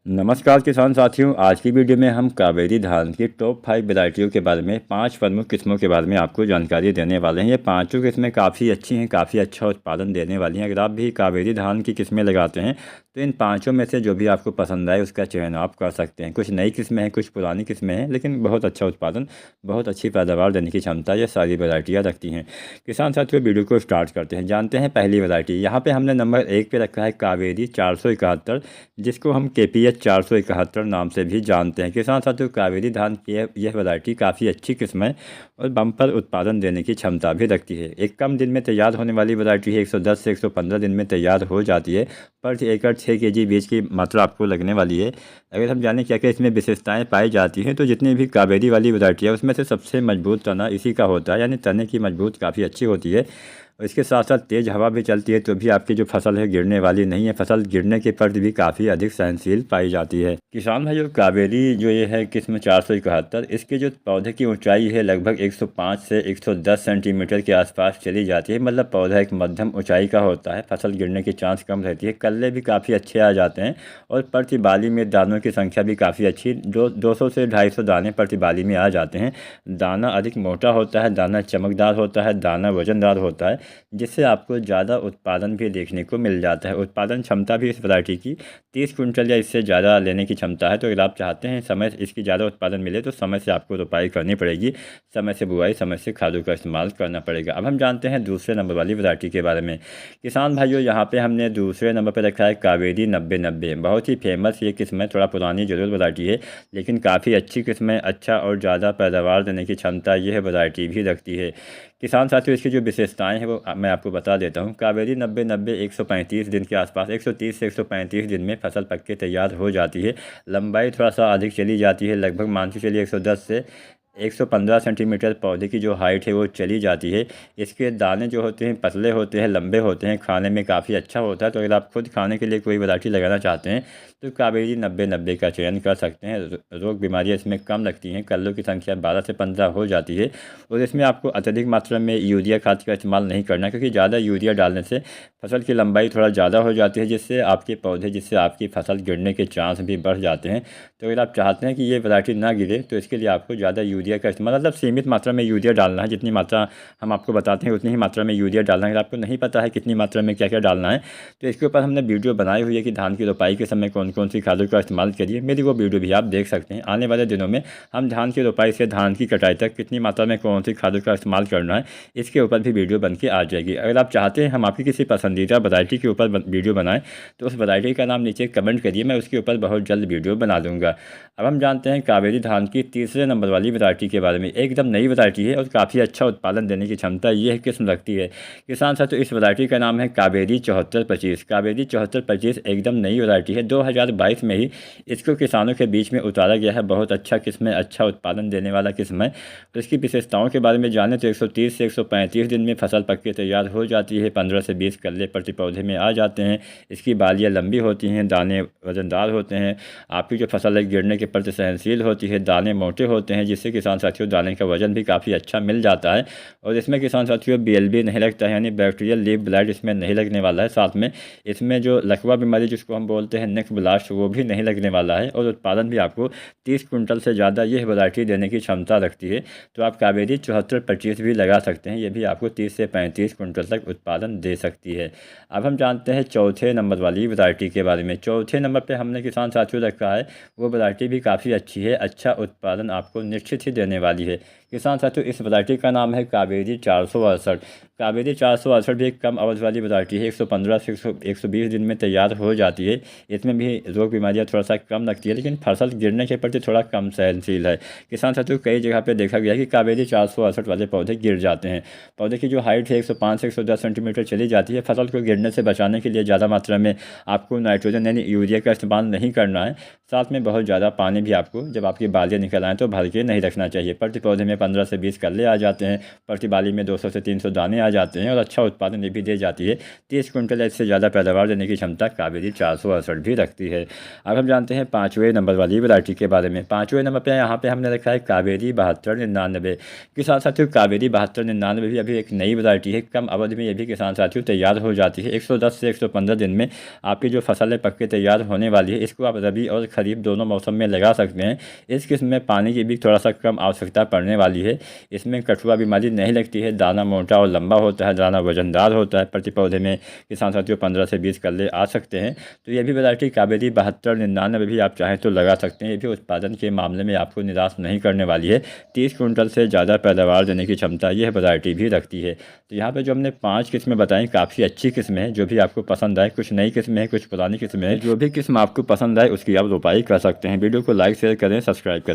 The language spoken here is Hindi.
नमस्कार किसान साथियों। आज की वीडियो में हम कावेरी धान की टॉप 5 वैरायटियों के बारे में 5 प्रमुख किस्मों के बारे में आपको जानकारी देने वाले हैं। ये पांचों किस्में काफ़ी अच्छी हैं, काफ़ी अच्छा उत्पादन देने वाली हैं। अगर आप भी कावेरी धान की किस्में लगाते हैं तो इन पांचों में से जो भी आपको पसंद आए उसका चयन आप कर सकते हैं। कुछ नई किस्में हैं, कुछ पुरानी किस्में हैं, लेकिन बहुत अच्छा उत्पादन, बहुत अच्छी पैदावार देने की क्षमता ये सारी वैरायटियाँ रखती हैं। किसान साथियों, वीडियो को स्टार्ट करते हैं। जानते हैं पहली वैरायटी। यहाँ पे हमने नंबर 1 पे रखा है कावेरी 471, जिसको हम KPH 471 नाम से भी जानते हैं। किसान साथियों, कावेरी धान की यह वैरायटी काफ़ी अच्छी किस्म है और बम्पर उत्पादन देने की क्षमता भी रखती है। एक कम दिन में तैयार होने वाली वैरायटी है। 110 से 115 दिन में तैयार हो जाती है। प्रति एकड़ 6 kg बीज की मात्रा आपको लगने वाली है। अगर हम जानें क्या क्या इसमें विशेषताएं पाई जाती हैं, तो जितनी भी कावेरी वाली वैरायटी है उसमें से सबसे मजबूत तना इसी का होता है, यानी तने की मजबूत काफ़ी अच्छी होती है। और इसके साथ साथ तेज़ हवा भी चलती है तो भी आपकी जो फसल है गिरने वाली नहीं है। फसल गिरने के पर भी काफ़ी अधिक सहनशील पाई जाती है। किसान भाइयों, कावेरी जो ये है किस्म 471, इसके जो पौधे की ऊंचाई है लगभग 105 से 110 सेंटीमीटर के आसपास चली जाती है। मतलब पौधा एक मध्यम ऊंचाई का होता है। फसल गिरने की चांस कम रहती है। कल्ले भी काफ़ी अच्छे आ जाते हैं और प्रति बाली में दानों की संख्या भी काफ़ी अच्छी, 200 से 250 दाने प्रति बाली में आ जाते हैं। दाना अधिक मोटा होता है, दाना चमकदार होता है, दाना वजनदार होता है, जिससे आपको ज़्यादा उत्पादन भी देखने को मिल जाता है। उत्पादन क्षमता भी इस वैरायटी की 30 कुंटल या इससे ज़्यादा लेने की क्षमता है। तो अगर आप चाहते हैं समय से इसकी ज़्यादा उत्पादन मिले तो समय से आपको रोपाई करनी पड़ेगी, समय से बुआई, समय से खादों का इस्तेमाल करना पड़ेगा। अब हम जानते हैं दूसरे नंबर वाली वैरायटी के बारे में। किसान भाइयों, यहाँ पे हमने दूसरे नंबर पर रखा है कावेरी 9090। बहुत ही फेमस ये किस्म है। थोड़ा पुरानी जरूर वैरायटी है, लेकिन काफ़ी अच्छी किस्म है। अच्छा और ज़्यादा पैदावार देने की क्षमता यह वैरायटी भी रखती है। किसान साथियों, इसकी जो विशेषताएं हैं वो मैं आपको बता देता हूँ। कावेरी 9090 135 दिन के आसपास, 130 से 135 दिन में फसल पक के तैयार हो जाती है। लंबाई थोड़ा सा अधिक चली जाती है, लगभग मान के चलिए 110 से 115 सेंटीमीटर पौधे की जो हाइट है वो चली जाती है। इसके दाने जो होते हैं पतले होते हैं, लंबे होते हैं, खाने में काफ़ी अच्छा होता है। तो अगर आप खुद खाने के लिए कोई वैरायटी लगाना चाहते हैं तो कावेरी 9090 का चयन कर सकते हैं। रोग बीमारियां इसमें कम लगती हैं। कल्लों की संख्या 12 से 15 हो जाती है। और इसमें आपको अत्यधिक मात्रा में यूरिया खाद का इस्तेमाल नहीं करना, क्योंकि ज़्यादा यूरिया डालने से फसल की लंबाई थोड़ा ज़्यादा हो जाती है, जिससे आपके पौधे, जिससे आपकी फसल गिरने के चांस भी बढ़ जाते हैं। तो अगर आप चाहते हैं कि ये वैरायटी ना गिरे तो इसके लिए आपको ज़्यादा यूरिया का इस्तेमाल, मतलब सीमित मात्रा में यूरिया डालना है। जितनी मात्रा हम आपको बताते हैं उतनी ही मात्रा में यूरिया डालना है। अगर आपको नहीं पता है कितनी मात्रा में क्या क्या डालना है तो इसके ऊपर हमने वीडियो बनाई हुई है कि धान की रोपाई के समय कौन कौन सी खादों का इस्तेमाल करिए। मेरी वो वीडियो भी आप देख सकते हैं। आने वाले दिनों में हम धान की रोपाई से धान की कटाई तक कितनी मात्रा में कौन सी खादों का इस्तेमाल करना है, इसके ऊपर भी वीडियो बन के आ जाएगी। अगर आप चाहते हैं हम आपकी किसी पसंदीदा वैरायटी के ऊपर वीडियो बनाएं तो उस वैरायटी का नाम नीचे कमेंट करिए, मैं उसके ऊपर बहुत जल्द वीडियो बना दूंगा। अब हम जानते हैं कावेरी धान की तीसरे नंबर वाली वैरायटी के बारे में। एकदम नई वैरायटी है और काफ़ी अच्छा उत्पादन देने की क्षमता यह किस्म रखती है। किसान साथियों, इस वैरायटी का नाम है कावेरी 7425। कावेरी 7425 एकदम नई वैरायटी है। 2022 में ही इसको किसानों के बीच में उतारा गया है। बहुत अच्छा किस्म है, अच्छा उत्पादन देने वाला किस्म है। तो इसकी विशेषताओं के बारे में जाने तो 130 से 135 दिन में फसल पक के तैयार हो जाती है। 15 से 20 कल्ले प्रति पौधे में आ जाते हैं। इसकी बालियाँ लंबी होती हैं, दाने वजनदार होते हैं। आपकी जो फसल है गिरने के प्रति सहनशील होती है। दाने मोटे होते हैं, जिससे किसान साथियों दाने का वजन भी काफ़ी अच्छा मिल जाता है। और इसमें किसान साथियों BLB नहीं लगता है, यानी बैक्टीरियल लीफ ब्लाइट इसमें नहीं लगने वाला है। साथ में इसमें जो लकवा बीमारी जिसको हम बोलते हैं नेक ब्लास्ट, वो भी नहीं लगने वाला है। और उत्पादन भी आपको 30 कुंटल से ज़्यादा यह वैरायटी देने की क्षमता रखती है। तो आप कावेरी 7425 भी लगा सकते हैं। ये भी आपको 30 से 35 कुंटल तक उत्पादन दे सकती है। अब हम जानते हैं चौथे नंबर वाली वैरायटी के बारे में। चौथे नंबर पर हमने किसान साथियों रखा है, वो वैरायटी भी काफ़ी अच्छी है। अच्छा उत्पादन आपको निश्चित ही देने वाली है। किसान साथियों, इस वैरायटी का नाम है कावेरी 468। कावेरी 468 भी एक कम अवधि वाली वैरायटी है। 115 से 120 दिन में तैयार हो जाती है। इसमें भी रोग बीमारियां थोड़ा सा कम लगती है, लेकिन फसल गिरने के प्रति थोड़ा कम सहनशील है। किसान साथियों, कई जगह पे देखा गया है कि कावेरी 468 वाले पौधे गिर जाते हैं। पौधे की जो हाइट है 105 से 110 सेंटीमीटर चली जाती है। फसल को गिरने से बचाने के लिए ज़्यादा मात्रा में आपको नाइट्रोजन यानी यूरिया का इस्तेमाल नहीं करना है। साथ में बहुत ज़्यादा पानी भी आपको जब आपकी बालियाँ निकल आएँ तो भर के नहीं रखना चाहिए। प्रति पौधे में 15 से 20 कल्ले आ जाते हैं, प्रति बाली में 200 से 300 दाने आ जाते हैं और अच्छा उत्पादन ये भी दे जाती है। 30 क्विंटल या इससे ज़्यादा पैदावार देने की क्षमता कावेरी 468 भी रखती है। अब हम जानते हैं 5वें नंबर वाली वैरायटी के बारे में। 5वें नंबर पर यहाँ पर हमने रखा है कावेरी 7299 के साथ साथियों। कावेरी 7299 भी अभी एक नई वैरायटी है, कम अवधि में ये भी किसान साथियों तैयार हो जाती है। 110 से 115 दिन में आपकी जो फसल है पक्के तैयार होने वाली है। इसको आप रबी और खरीफ दोनों मौसम में लगा सकते हैं। इस किस्म में पानी की भी थोड़ा सा कम आवश्यकता पड़ने वाली है। इसमें कठुआ बीमारी नहीं लगती है, दाना मोटा और लंबा होता है, दाना वजनदार होता है। प्रति पौधे में किसान साथियों 15 से 20 कल्ले आ सकते हैं। तो ये भी वैरायटी कावेरी 7299 भी आप चाहें तो लगा सकते हैं। ये भी उत्पादन के मामले में आपको निराश नहीं करने वाली है। 30 क्विंटल से ज़्यादा पैदावार देने की क्षमता यह वैरायटी भी रखती है। तो यहाँ पे जो हमने 5 किस्में बताई काफ़ी अच्छी किस्में हैं। जो भी आपको पसंद आए, कुछ नई किस्में हैं, कुछ पुरानी किस्में हैं, जो भी किस्म आपको पसंद आए उसकी आप रोपाई कर सकते हैं। वीडियो को लाइक शेयर करें, सब्सक्राइब करें।